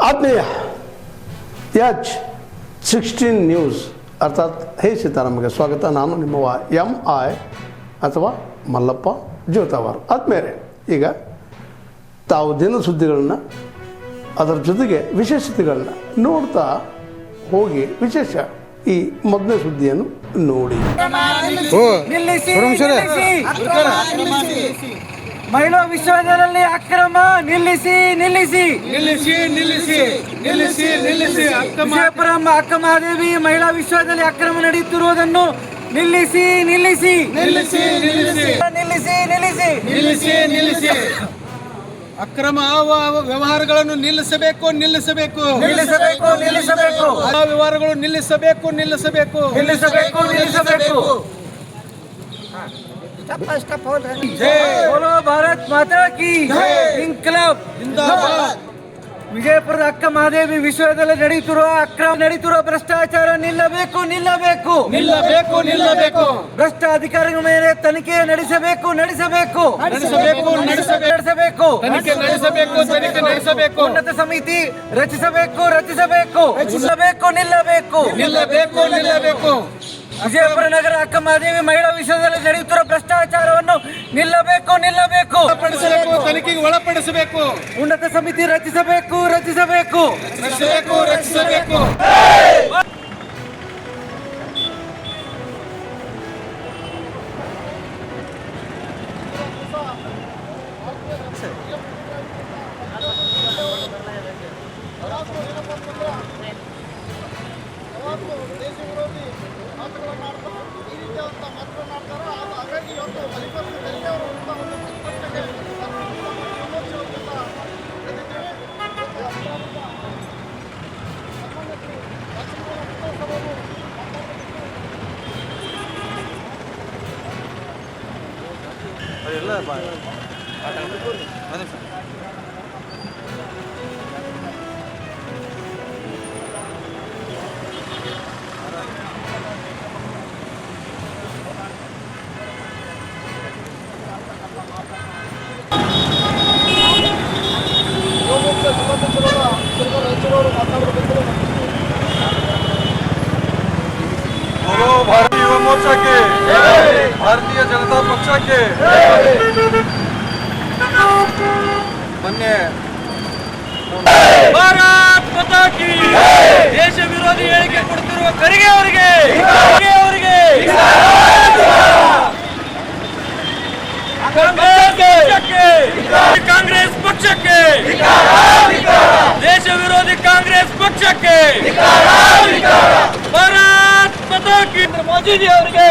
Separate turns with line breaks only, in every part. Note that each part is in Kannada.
ಆತ್ಮೀಯ H16 ನ್ಯೂಸ್ ಅರ್ಥಾತ್ ಹೇ ಸೀತಾರಾಮಗೆ ಸ್ವಾಗತ. ನಾನು ನಿಮ್ಮವ MI ಅಥವಾ ಮಲ್ಲಪ್ಪ ಜ್ಯೋತಾವಾರ್. ಆದ್ಮೇಲೆ ಈಗ ತಾವು ದಿನ ಸುದ್ದಿಗಳನ್ನ ಅದರ ಜೊತೆಗೆ ವಿಶೇಷತೆಗಳನ್ನ ನೋಡ್ತಾ ಹೋಗಿ ವಿಶೇಷ ಈ ಮೊದಲನೇ ಸುದ್ದಿಯನ್ನು ನೋಡಿ.
ಮಹಿಳಾ ವಿಶ್ವವಿದ್ಯಾಲಯದಲ್ಲಿ ಅಕ್ರಮ ನಿಲ್ಲಿಸಿ ನಿಲ್ಲಿಸಿ
ನಿಲ್ಲಿಸಿ ನಿಲ್ಲಿಸಿ ನಿಲ್ಲಿಸಿ ನಿಲ್ಲಿಸಿ
ವಿಜಯಪುರ ಅಕ್ಕಮಹಾದೇವಿ ಮಹಿಳಾ ವಿಶ್ವವಿದ್ಯಾಲಯ ಅಕ್ರಮ ನಡೆಯುತ್ತಿರುವುದನ್ನು ನಿಲ್ಲಿಸಿ ನಿಲ್ಲಿಸಿ
ನಿಲ್ಲಿಸಿ ನಿಲ್ಲಿಸಿ
ನಿಲ್ಲಿಸಿ ನಿಲ್ಲಿಸಿ
ನಿಲ್ಲಿಸಿ ನಿಲ್ಲಿಸಿ ಅಕ್ರಮ ವ್ಯವಹಾರಗಳನ್ನು ನಿಲ್ಲಿಸಬೇಕು ನಿಲ್ಲಿಸಬೇಕು
ನಿಲ್ಲಿಸಬೇಕು ನಿಲ್ಲಿಸಬೇಕು
ಆ ವ್ಯವಹಾರಗಳು ನಿಲ್ಲಿಸಬೇಕು ನಿಲ್ಲಿಸಬೇಕು
ನಿಲ್ಲಿಸಬೇಕು ನಿಲ್ಲಿಸಬೇಕು. बोलो भारत माता की इंकलाब
ಜಿಂದಾಬಾದ್.
ವಿಜಯಪುರದ ಅಕ್ಕ ಮಹಾದೇವಿ ವಿಶ್ವವಿದ್ಯಾಲಯ ನಡೆಯುತ್ತಿರುವ ಭ್ರಷ್ಟಾಚಾರ ನಿಲ್ಲಬೇಕು ನಿಲ್ಲಬೇಕು
ನಿಲ್ಲಬೇಕು ನಿಲ್ಲಬೇಕು
ಭ್ರಷ್ಟ ಅಧಿಕಾರಿಗಳ ಮೇಲೆ ತನಿಖೆ ನಡೆಸಬೇಕು ನಡೆಸಬೇಕು
ನಡೆಸಬೇಕು
ನಡೆಸಬೇಕು
ತನಿಖೆ ನಡೆಸಬೇಕು ತನಿಖೆ ನಡೆಸಬೇಕು
ಉನ್ನತ ಸಮಿತಿ ರಚಿಸಬೇಕು ರಚಿಸಬೇಕು ನಿಲ್ಲಬೇಕು ನಿಲ್ಲಬೇಕು
ನಿಲ್ಲಬೇಕು ನಿಲ್ಲಬೇಕು
ವಿಜಯಪುರ ನಗರ ಅಕ್ಕ ಮಹಾದೇವಿ ಮಹಿಳಾ ವಿಶ್ವವಿದ್ಯಾಲಯ ನಡೆಯುತ್ತಿರುವ ಭ್ರಷ್ಟಾಚಾರವನ್ನು ನಿಲ್ಲಬೇಕು ನಿಲ್ಲಬೇಕು
ಒಳಪಡಿಸಬೇಕು ತನಿಖೆಗೆ ಒಳಪಡಿಸಬೇಕು
ಉನ್ನತ ಸಮಿತಿ ರಚಿಸಬೇಕು ರಚಿಸಬೇಕು
ರಚಿಸಬೇಕು ರಚಿಸಬೇಕು
बोलो भारतीय युवा मोर्चा के, भारतीय जनता पक्ष के ಮೊನ್ನೆ
ಭಾರತ್ ಮಾತಾ ಕಿ ದೇಶ ವಿರೋಧಿ ಹೇಳಿಕೆ ಕೊಡ್ತಿರುವ ಖರ್ಗೆ ಅವರಿಗೆ ಕಾಂಗ್ರೆಸ್ ಪಕ್ಷಕ್ಕೆ ದೇಶ ವಿರೋಧಿ ಕಾಂಗ್ರೆಸ್ ಪಕ್ಷಕ್ಕೆ ಭಾರತ್ ಮಾತಾ ಕಿ ಮೋದಿಜಿ ಅವರಿಗೆ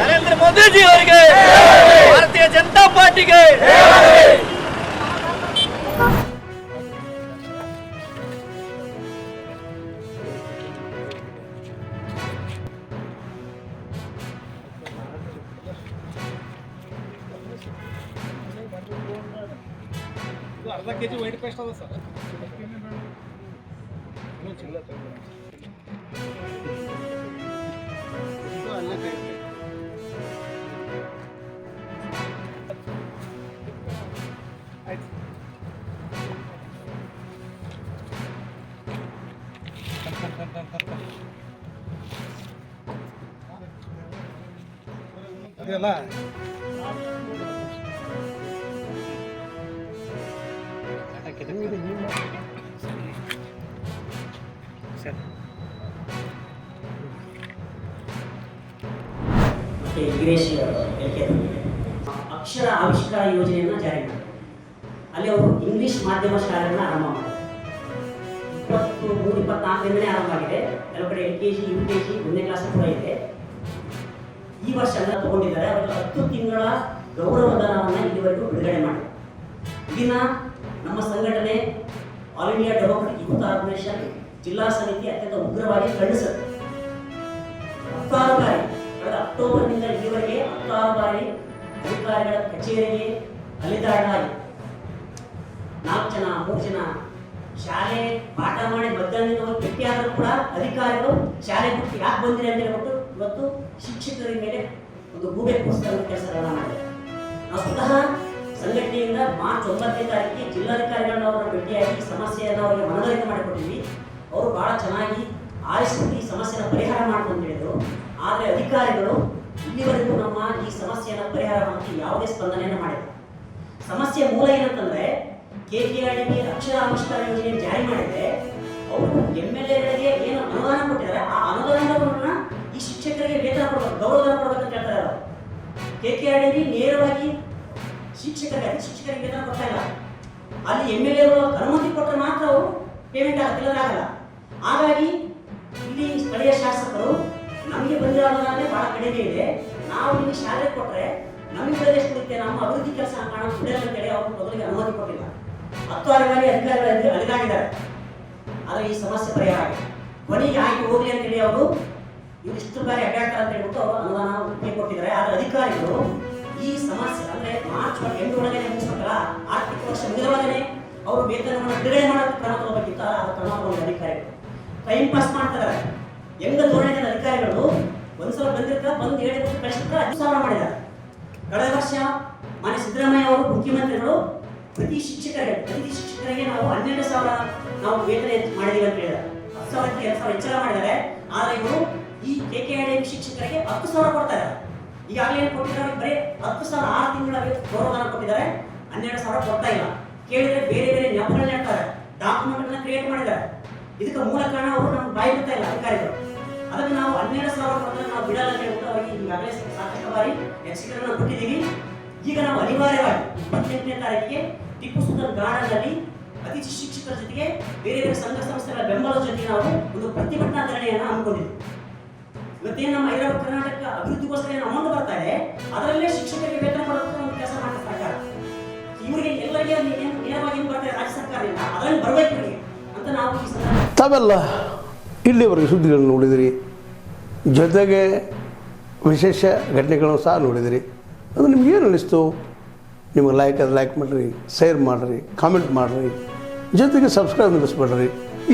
ನರೇಂದ್ರ ಮೋದಿಜಿ ಅವರಿಗೆ ಭಾರತೀಯ ಜನತಾ ಪಾರ್ಟಿಗೆ
ಅರ್ಧ ಕೆಜಿ ವೈಟ್ ಪೇಸ್ಟ್ ಅದ ಸರ್ ಅದೆಲ್ಲ
ಮತ್ತು ವೀರೇಶ್ ಹೇಳಿಕೆ ಅಕ್ಷರ ಆವಿಷ್ಕಾರ ಯೋಜನೆಯನ್ನು ಜಾರಿ ಮಾಡಿದರು. ಅಲ್ಲಿ ಅವರು ಇಂಗ್ಲಿಷ್ ಮಾಧ್ಯಮ ಶಾಲೆಗಳನ್ನ ಆರಂಭ ಮಾಡಿದರು. 23-24ರಿಂದಲೇ ಆರಂಭ ಆಗಿದೆ. ಕೆಲವು ಕಡೆ LKG UKG 1ನೇ ಕ್ಲಾಸ್ ಕೂಡ ಇದೆ. ಈ ವರ್ಷ ಎಲ್ಲ ತಗೊಂಡಿದ್ದಾರೆ. ಅವರಿಗೆ 10 ತಿಂಗಳ ಗೌರವಧನವನ್ನು ಇದುವರೆಗೂ ಬಿಡುಗಡೆ ಮಾಡಿದೆ. ಇದನ್ನ ನಮ್ಮ ಸಂಘಟನೆ All India Democratic Youth Organisation ಜಿಲ್ಲಾ ಸಮಿತಿ ಅತ್ಯಂತ ಉಗ್ರವಾಗಿ ಖಂಡಿಸುತ್ತೆ. 16 ಬಾರಿ ಕಳೆದ ಅಕ್ಟೋಬರ್ನಿಂದ ಈವರೆಗೆ 16 ಬಾರಿ ಅಧಿಕಾರಿಗಳ ಕಚೇರಿಗೆ ಅಲಿದಾಡಲಾಗಿದೆ. 4 ಜನ 3 ಜನ ಶಾಲೆ ಪಾಠ ಮಾಡಿ ಮಧ್ಯಾಹ್ನದಿಂದ ಹೋಗಿ ಭೇಟಿ ಆದರೂ ಕೂಡ ಅಧಿಕಾರಿಗಳು ಶಾಲೆ ಬಿಟ್ಟು ಯಾಕೆ ಬಂದಿರಿ ಅಂತ ಹೇಳ್ಬಿಟ್ಟು ಇವತ್ತು ಶಿಕ್ಷಕರ ಮೇಲೆ ಒಂದು ಗೂಬೆ ಕೂರಿಸ್ತಕ್ಕಂಥ ಕೆಲಸಗಳನ್ನ ಮಾಡಿದ್ದಾರೆ. ನಾವು ಸ್ವತಃ ಸಂಘಟನೆಯಿಂದ ಮಾರ್ಚ್ 9ನೇ ತಾರೀಕಿಗೆ ಜಿಲ್ಲಾಧಿಕಾರಿಗಳನ್ನ ಅವರನ್ನು ಭೇಟಿಯಾಗಿ ಈ ಸಮಸ್ಯೆಯನ್ನು ಅವರಿಗೆ ಮನವರಿಕೆ ಮಾಡಿಕೊಟ್ಟಿದ್ವಿ. ಅವರು ಬಹಳ ಚೆನ್ನಾಗಿ ಆಲಿಸಿಬಿಟ್ಟು ಈ ಸಮಸ್ಯೆನ ಪರಿಹಾರ ಮಾಡ್ಕೊಂಡು ಹೇಳಿದ್ರು. ಆದರೆ ಅಧಿಕಾರಿಗಳು ಇಲ್ಲಿವರೆಗೂ ನಮ್ಮ ಈ ಸಮಸ್ಯೆಯನ್ನು ಪರಿಹಾರ ಮಾಡಲಿಕ್ಕೆ ಯಾವುದೇ ಸ್ಪಂದನೆಯನ್ನು ಮಾಡಿಲ್ಲ. ಸಮಸ್ಯೆ ಮೂಲ ಏನಂತಂದ್ರೆ KKRDB ಅಕ್ಷರಾನುಷ್ಠಾನ ಯೋಜನೆ ಜಾರಿ ಮಾಡಿದ್ರೆ ಅವರು MLAಗಳಿಗೆ ಏನು ಅನುದಾನ ಕೊಟ್ಟಿದ್ದಾರೆ ಆ ಅನುದಾನವನ್ನ ಈ ಶಿಕ್ಷಕರಿಗೆ ವೇತನ ಕೊಡಬೇಕು, ಗೌರವ ಕೊಡಬೇಕಂತ ಹೇಳ್ತಾರೆ. ಅವರು KKRDB ನೇರವಾಗಿ ಶಿಕ್ಷಕರಿಗೆ ವೇತನ ಕೊಡ್ತಾ ಇಲ್ಲ. ಅಲ್ಲಿ MLAಗಳು ಅನುಮತಿ ಕೊಟ್ಟರೆ ಮಾತ್ರ ಅವರು ಪೇಮೆಂಟ್ ಆಗಲ್ಲ. ಹಾಗಾಗಿ ಇಲ್ಲಿ ಸ್ಥಳೀಯ ಶಾಸಕರು ನಮಗೆ ಬಂದಿರೋ ಅನುದಾನ ಬಹಳ ಕಡಿಮೆ ಇದೆ, ನಾವು ಇಲ್ಲಿ ಶಾಲೆ ಕೊಟ್ಟರೆ ನಮಗೆ ಪ್ರದೇಶ ಕೊಡುತ್ತೆ, ನಮ್ಮ ಅಭಿವೃದ್ಧಿ ಕೆಲಸ ಕಾಣ ಬಿಡಲ್ಲ ಅಂತೇಳಿ ಅವರು ಮೊದಲಿಗೆ ಅನುಮತಿ ಕೊಟ್ಟಿಲ್ಲ. 10 ಅಧಿಕಾರಿಗಳು ಅಲಿದಾಗಿದ್ದಾರೆ. ಆದರೆ ಈ ಸಮಸ್ಯೆ ಪರಿಹಾರ ಆಗಿದೆ. ಕೊನೆಗೆ ಆಯ್ಕೆ ಹೋಗ್ಲಿ ಅಂತೇಳಿ ಅವರು ಇಷ್ಟು ಬಾರಿ ಅಡ್ಡಾಡ್ತಾರೆ ಅಂತ ಹೇಳ್ಬಿಟ್ಟು ಅವರು ಅನುದಾನ ಒಪ್ಪಿಗೆ ಕೊಟ್ಟಿದ್ದಾರೆ. ಆದರೆ ಅಧಿಕಾರಿಗಳು ಈ ಸಮಸ್ಯೆ ಅಂದ್ರೆ ಮಾರ್ಚ್ 8 ಒಳಗೆ ಮುಗಿಸ್ಬೇಕಲ್ಲ, ಆರ್ಥಿಕ ವರ್ಷ ಮುಗಿದವಾಗಲೇ ಅವರು ವೇತನವನ್ನು ಬಿಡುಗಡೆ ಮಾಡೋಕೆ ಕ್ರಮ ತಗೋಬೇಕಿತ್ತು. ಆ ಕ್ರಮ ತಗೊಂಡ ಅಧಿಕಾರಿಗಳು ಟೈಮ್ ಪಾಸ್ ಮಾಡ್ತಾರೆ. ಹೆಂಗ ಧೋರಣೆ ಅಧಿಕಾರಿಗಳು ಒಂದ್ಸಲ ಬಂದು ಹೇಳಿಬಿಟ್ಟು ಕಳಿಸಿದ್ರೆ 10,000 ಮಾಡಿದ್ದಾರೆ. ಕಳೆದ ವರ್ಷ ಮಾನ್ಯ ಸಿದ್ದರಾಮಯ್ಯ ಅವರು ಮುಖ್ಯಮಂತ್ರಿಗಳು ಪ್ರತಿ ಶಿಕ್ಷಕರಿಗೆ ನಾವು 12,000 ನಾವು ವೇತನ ಮಾಡಿದೀವಿ ಅಂತ ಹೇಳಿದ್ದಾರೆ. 10,000ಕ್ಕೆ 2,000 ಹೆಚ್ಚಳ ಮಾಡಿದ್ದಾರೆ. ಆದರೆ ಇವರು ಈ KKRDB ಶಿಕ್ಷಕರಿಗೆ 10,000 ಕೊಡ್ತಾರೆ. ಈಗಾಗಲೇ ಏನು ಕೊಟ್ಟಿದ್ದಾರೆ, ಬರೀ 10,000 6 ತಿಂಗಳ ಗೌರವಧನ ಕೊಟ್ಟಿದ್ದಾರೆ, 12,000 ಕೊಡ್ತಾ ಇಲ್ಲ. ಕೇಳಿದ್ರೆ ಬೇರೆ ಬೇರೆ ನೆಪಗಳನ್ನ ಹೇಳ್ತಾರೆ, ಡಾಕ್ಯುಮೆಂಟ್ ಕ್ರಿಯೇಟ್ ಮಾಡಿದ್ದಾರೆ. ಇದಕ್ಕೆ ಮೂಲ ಕಾರಣ ಅವರು ನಮ್ಗೆ ಬಾಯಿ ಬಿಡ್ತಾ ಇಲ್ಲ ಅಧಿಕಾರಿಗಳು. ಅದಕ್ಕೆ ನಾವು 12,000 ಕೊಟ್ಟರೆ ನಾವು ಬಿಡಲ್ಲ ಅಂತ ಹೇಳ್ಬಿಟ್ಟು ಅವರಿಗೆ ಈಗಾಗಲೇ ಸಾಕಷ್ಟು ಬಾರಿ ಎಕ್ಸಿಕ್ಯೂಟಿವ್ ಕೊಟ್ಟಿದ್ದೀವಿ. ಈಗ ನಾವು ಅನಿವಾರ್ಯವಾಗಿ 28ನೇ ತಾರೀಕಿಗೆ ಟಿಪ್ಪು ಸುಲ್ತಾನ್ ಗಾರ್ಡನ್ ಅಲ್ಲಿ ಅತಿಥಿ ಶಿಕ್ಷಕರ ಜೊತೆಗೆ ಬೇರೆ ಬೇರೆ ಸಂಘ ಸಂಸ್ಥೆಗಳ ಬೆಂಬಲದ ಜೊತೆಗೆ ನಾವು ಒಂದು ಪ್ರತಿಭಟನಾ ಧರಣಿಯನ್ನು ಹಮ್ಮಿಕೊಂಡಿದ್ವಿ. ಇವತ್ತೇನು ನಮ್ಮ ಹೈದರಾಬಾದ್ ಕರ್ನಾಟಕ ಅಭಿವೃದ್ಧಿಗೋಸ್ಕರ ಏನು ಅಮೌಂಟ್ ಬರ್ತಾ ಇದೆ, ಅದರಲ್ಲೇ ಶಿಕ್ಷಕರಿಗೆ ವೇತನ ಕೊಡೋದಕ್ಕೆ ಒಂದು ಕೆಲಸ ಮಾಡ್ತಾ ಸರ್ಕಾರ. ಇವರಿಗೆ ಎಲ್ಲರಿಗೆ ನೇರವಾಗಿ ಏನು ಬರ್ತಾ ಇದೆ ರಾಜ್ಯ ಸರ್ಕಾರದಿಂದ, ಅದರಲ್ಲಿ ಬರಬೇಕು ಇವರಿಗೆ ಅಂತ ನಾವು ಈ ಸಂದರ್ಭ
ತಾವೆಲ್ಲ ಇಲ್ಲಿವರೆಗೆ ಸುದ್ದಿಗಳನ್ನು ನೋಡಿದಿರಿ, ಜೊತೆಗೆ ವಿಶೇಷ ಘಟನೆಗಳನ್ನು ಸಹ ನೋಡಿದಿರಿ. ಅದು ನಿಮ್ಗೇನು ಅನ್ನಿಸ್ತು? ನಿಮಗೆ ಲೈಕ್ ಮಾಡಿರಿ, ಶೇರ್ ಮಾಡಿರಿ, ಕಾಮೆಂಟ್ ಮಾಡಿರಿ, ಜೊತೆಗೆ ಸಬ್ಸ್ಕ್ರೈಬ್ ನಿಲ್ಲಿಸ್ಬೇಡ್ರಿ.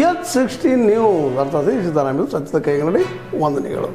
H16 ನ್ಯೂಸ್ ಅರ್ಥಾತ್ ಸಿದ್ದರಾಮಯ್ಯ ಸತ್ಯದ ಕೈಗನ್ನಡಿ ವಂದನೆಗಳು.